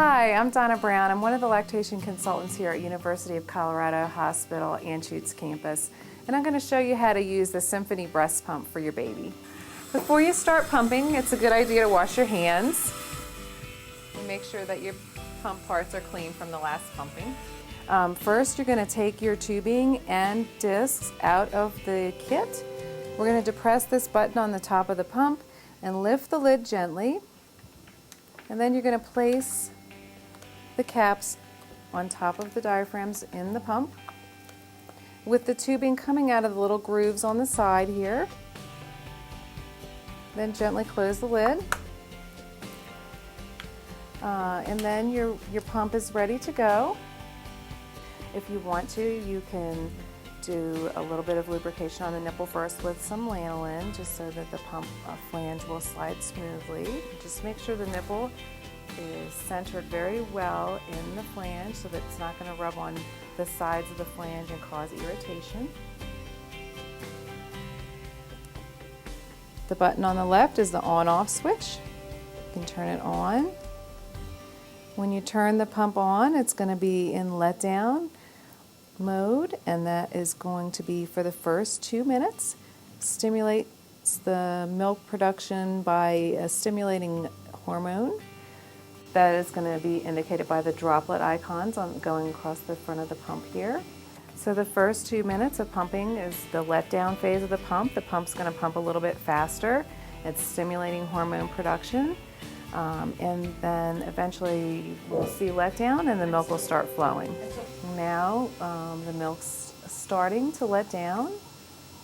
Hi, I'm Donna Brown. I'm one of the lactation consultants here at University of Colorado Hospital Anschutz campus, and I'm going to show you how to use the Symphony Breast Pump for your baby. Before you start pumping, it's a good idea to wash your hands and make sure that your pump parts are clean from the last pumping. First, you're going to take your tubing and discs out of the kit. We're going to depress this button on the top of the pump and lift the lid gently, and then you're going to place the caps on top of the diaphragms in the pump with the tubing coming out of the little grooves on the side here. Then gently close the lid, and then your pump is ready to go. If you want to, you can do a little bit of lubrication on the nipple first with some lanolin, just so that the pump flange will slide smoothly. Just make sure the nipple is centered very well in the flange so that it's not going to rub on the sides of the flange and cause irritation. The button on the left is the on-off switch. You can turn it on. When you turn the pump on, it's going to be in letdown mode, and that is going to be for the first 2 minutes. Stimulates the milk production by a stimulating hormone. That is going to be indicated by the droplet icons going across the front of the pump here. So the first 2 minutes of pumping is the letdown phase of the pump. The pump's going to pump a little bit faster. It's stimulating hormone production. And then eventually we'll see letdown and the milk will start flowing. Now the milk's starting to let down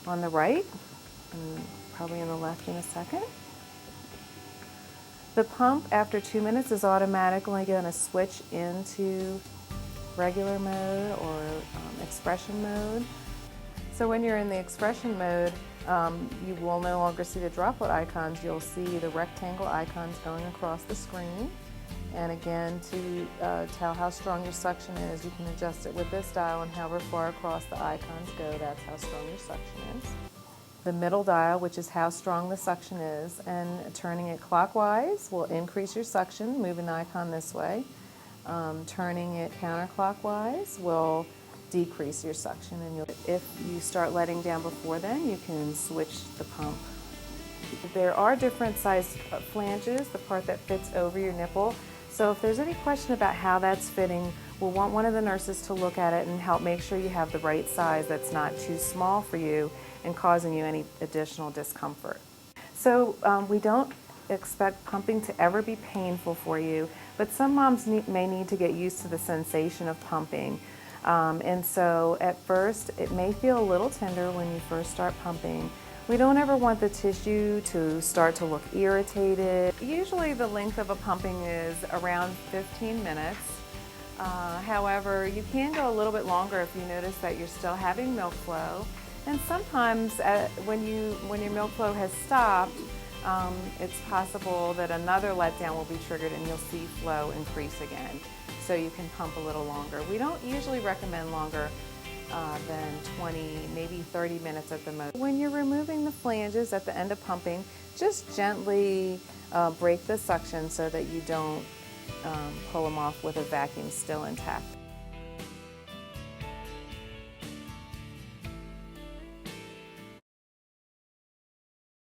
on the right, and probably on the left in a second. The pump after 2 minutes is automatically going to switch into regular mode or expression mode. So when you're in the expression mode, you will no longer see the droplet icons. You'll see the rectangle icons going across the screen. And again, to tell how strong your suction is, you can adjust it with this dial, and however far across the icons go, that's how strong your suction is. The middle dial, which is how strong the suction is, and turning it clockwise will increase your suction, moving the icon this way. Turning it counterclockwise will decrease your suction, and if you start letting down before then, you can switch the pump. There are different size flanges, the part that fits over your nipple. So if there's any question about how that's fitting, we'll want one of the nurses to look at it and help make sure you have the right size that's not too small for you and causing you any additional discomfort. So we don't expect pumping to ever be painful for you, but some moms may need to get used to the sensation of pumping. And so at first it may feel a little tender when you first start pumping. We don't ever want the tissue to start to look irritated. Usually the length of a pumping is around 15 minutes. However, you can go a little bit longer if you notice that you're still having milk flow. And sometimes when your milk flow has stopped, it's possible that another letdown will be triggered and you'll see flow increase again. So you can pump a little longer. We don't usually recommend longer than 20, maybe 30 minutes at the most. When you're removing the flanges at the end of pumping, just gently break the suction so that you don't pull them off with a vacuum still intact.